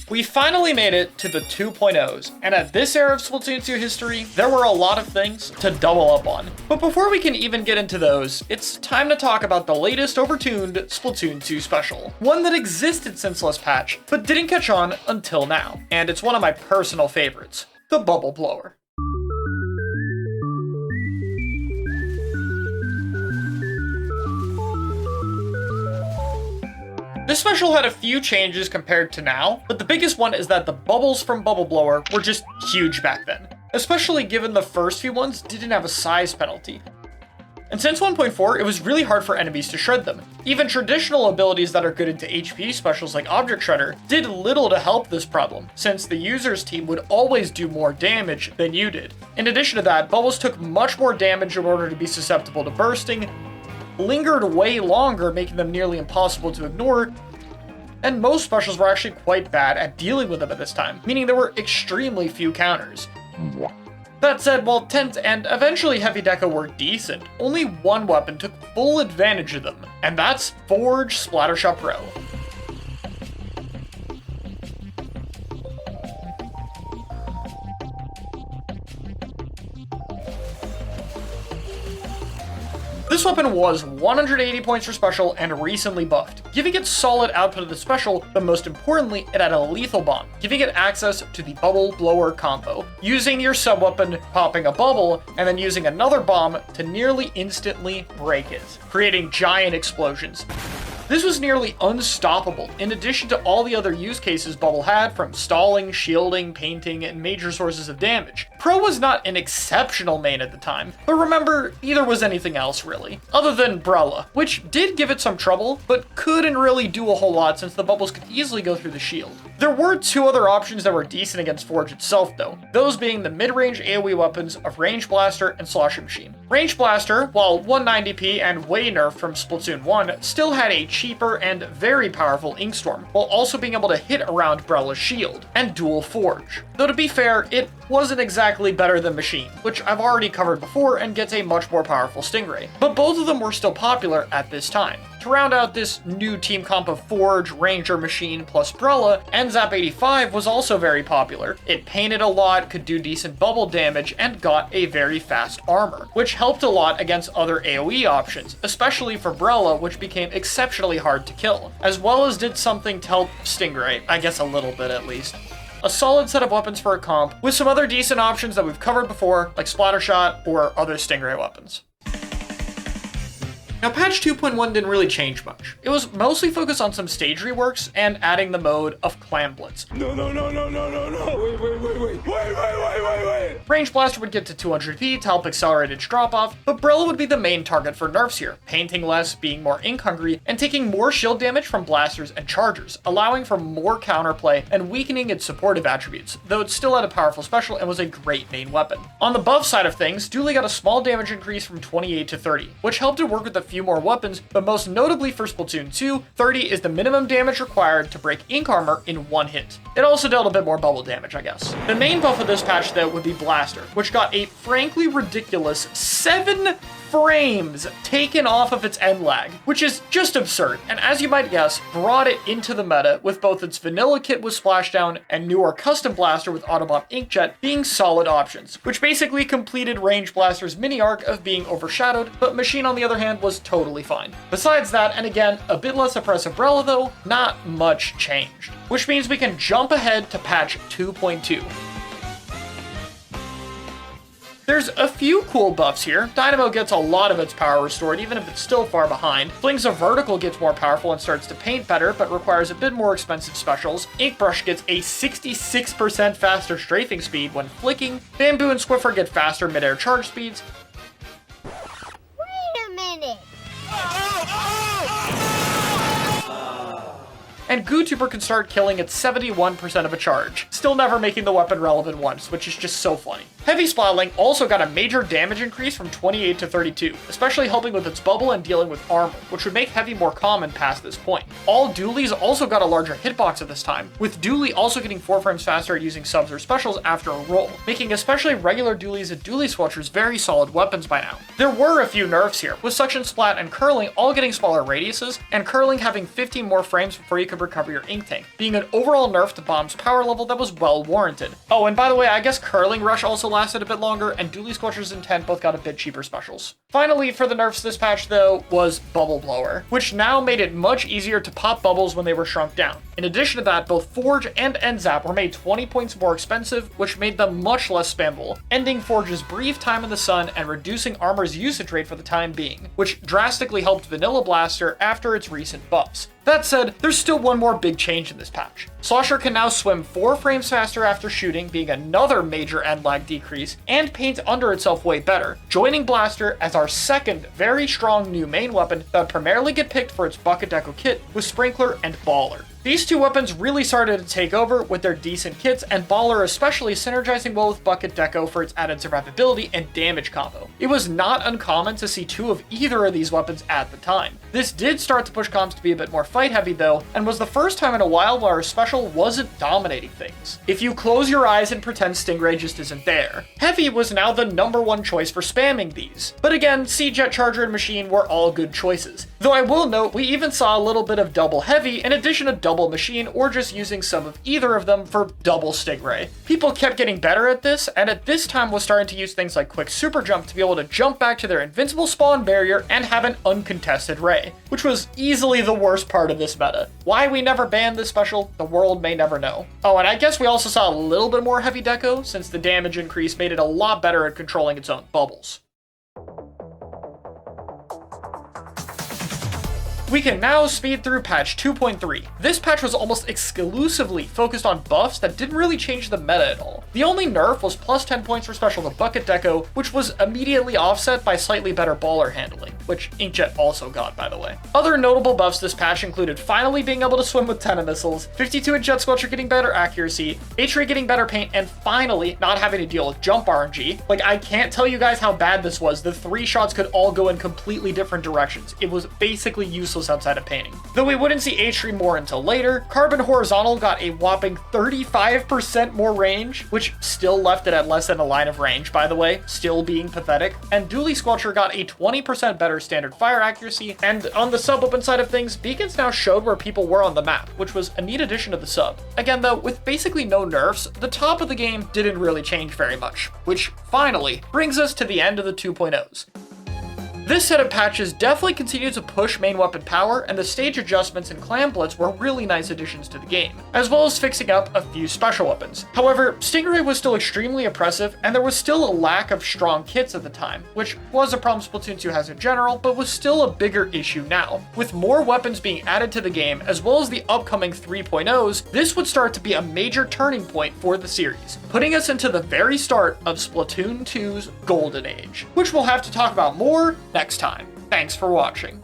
We finally made it to the 2.0s, and at this era of Splatoon 2 history, there were a lot of things to double up on. But before we can even get into those, it's time to talk about the latest overtuned Splatoon 2 special. One that existed since last patch, but didn't catch on until now. And it's one of my personal favorites, the Bubble Blower. This special had a few changes compared to now, but the biggest one is that the bubbles from Bubble Blower were just huge back then, especially given the first few ones didn't have a size penalty. And since 1.4, it was really hard for enemies to shred them. Even traditional abilities that are good into HP specials like Object Shredder did little to help this problem, since the user's team would always do more damage than you did. In addition to that, bubbles took much more damage in order to be susceptible to bursting, lingered way longer, making them nearly impossible to ignore, and most specials were actually quite bad at dealing with them at this time, meaning there were extremely few counters. That said, while Tent and eventually Heavy Deco were decent, only one weapon took full advantage of them, and that's Forge Splattershot Pro. This weapon was 180 points for special and recently buffed, giving it solid output of the special, but most importantly, it had a lethal bomb, giving it access to the Bubble Blower combo, using your sub-weapon, popping a bubble, and then using another bomb to nearly instantly break it, creating giant explosions. This was nearly unstoppable, in addition to all the other use cases Bubble had, from stalling, shielding, painting, and major sources of damage. Pro was not an exceptional main at the time, but remember, neither was anything else really, other than Brella, which did give it some trouble, but couldn't really do a whole lot since the bubbles could easily go through the shield. There were two other options that were decent against Forge itself though, those being the mid-range AoE weapons of Range Blaster and Sloshing Machine. Range Blaster, while 190p and way nerfed from Splatoon 1, still had a cheaper and very powerful Inkstorm, while also being able to hit around Brella's shield, and dual Forge. Though to be fair, it wasn't exactly better than Machine, which I've already covered before and gets a much more powerful Stingray, but both of them were still popular at this time. To round out this new team comp of Forge, Ranger, Machine, plus Brella, Zap 85 was also very popular. It painted a lot, could do decent bubble damage, and got a very fast armor, which helped a lot against other AoE options, especially for Brella, which became exceptionally hard to kill, as well as did something to help Stingray, I guess a little bit at least. A solid set of weapons for a comp, with some other decent options that we've covered before, like Splattershot or other Stingray weapons. Now, patch 2.1 didn't really change much. It was mostly focused on some stage reworks and adding the mode of Clam Blitz. No. Wait. Range Blaster would get to 200p to help accelerate its drop-off, but Brella would be the main target for nerfs here, painting less, being more ink-hungry, and taking more shield damage from blasters and chargers, allowing for more counterplay and weakening its supportive attributes, though it still had a powerful special and was a great main weapon. On the buff side of things, Dooley got a small damage increase from 28 to 30, which helped it work with a few more weapons, but most notably for Splatoon 2, 30 is the minimum damage required to break ink armor in one hit. It also dealt a bit more bubble damage, I guess. The main buff of this patch though would be Blaster, which got a frankly ridiculous 7 frames taken off of its end lag, which is just absurd, and as you might guess, brought it into the meta with both its vanilla kit with Splashdown and newer custom blaster with Autobomb Inkjet being solid options, which basically completed Range Blaster's mini arc of being overshadowed, but Machine on the other hand was totally fine. Besides that, and again, a bit less oppressive Brella though, not much changed, which means we can jump ahead to patch 2.2. There's a few cool buffs here. Dynamo gets a lot of its power restored, even if it's still far behind. Flings of Vertical gets more powerful and starts to paint better, but requires a bit more expensive specials. Inkbrush gets a 66% faster strafing speed when flicking. Bamboo and Swiffer get faster midair charge speeds. Wait a minute! And GooTuber can start killing at 71% of a charge, still never making the weapon relevant once, which is just so funny. Heavy Splatling also got a major damage increase from 28 to 32, especially helping with its bubble and dealing with armor, which would make Heavy more common past this point. All Doolies also got a larger hitbox at this time, with Dooley also getting 4 frames faster at using subs or specials after a roll, making especially regular Doolies and Dooley Swatchers very solid weapons by now. There were a few nerfs here, with Suction Splat and Curling all getting smaller radiuses, and Curling having 15 more frames before you can could recover your ink tank, being an overall nerf to Bomb's power level that was well warranted. Oh, and by the way, I guess Curling Rush also lasted a bit longer, and Dually Squelcher's Intent both got a bit cheaper specials. Finally, for the nerfs this patch though, was Bubble Blower, which now made it much easier to pop bubbles when they were shrunk down. In addition to that, both Forge and Endzap were made 20 points more expensive, which made them much less spammable, ending Forge's brief time in the sun and reducing Armor's usage rate for the time being, which drastically helped Vanilla Blaster after its recent buffs. That said, there's still one more big change in this patch. Slosher can now swim 4 frames faster after shooting, being another major end lag decrease, and paint under itself way better, joining Blaster as our second very strong new main weapon that would primarily get picked for its Bucket Deco kit with Sprinkler and Baller. These two weapons really started to take over with their decent kits, and Baller especially synergizing well with Bucket Deco for its added survivability and damage combo. It was not uncommon to see 2 of either of these weapons at the time. This did start to push comps to be a bit more fight heavy though, and was the first time in a while where our special wasn't dominating things. If you close your eyes and pretend Stingray just isn't there. Heavy was now the #1 choice for spamming these. But again, Sea-Jet, Charger, and Machine were all good choices. Though I will note, we even saw a little bit of double Heavy in addition to double Machine, or just using some of either of them for double Stingray. People kept getting better at this, and at this time was starting to use things like Quick Super Jump to be able to jump back to their invincible spawn barrier and have an uncontested ray, which was easily the worst part of this meta. Why we never banned this special, the world may never know. Oh, and I guess we also saw a little bit more Heavy Deco, since the damage increase made it a lot better at controlling its own bubbles. We can now speed through patch 2.3. This patch was almost exclusively focused on buffs that didn't really change the meta at all. The only nerf was plus 10 points for special to Bucket Deco, which was immediately offset by slightly better baller handling, which Inkjet also got, by the way. Other notable buffs this patch included finally being able to swim with 10 missiles, 52-inch Jet Squelcher getting better accuracy, H-Ray getting better paint, and finally not having to deal with jump RNG. Like, I can't tell you guys how bad this was. The 3 shots could all go in completely different directions. It was basically useless outside of painting. Though we wouldn't see H3 more until later, Carbon Horizontal got a whopping 35% more range, which still left it at less than a line of range, by the way, still being pathetic, and Dually Squelcher got a 20% better standard fire accuracy, and on the sub-weapon side of things, beacons now showed where people were on the map, which was a neat addition to the sub. Again though, with basically no nerfs, the top of the game didn't really change very much, which finally brings us to the end of the 2.0s. This set of patches definitely continued to push main weapon power, and the stage adjustments and Clam Blitz were really nice additions to the game, as well as fixing up a few special weapons. However, Stingray was still extremely oppressive, and there was still a lack of strong kits at the time, which was a problem Splatoon 2 has in general, but was still a bigger issue now. With more weapons being added to the game, as well as the upcoming 3.0s, this would start to be a major turning point for the series, putting us into the very start of Splatoon 2's golden age, which we'll have to talk about more next time. Thanks for watching.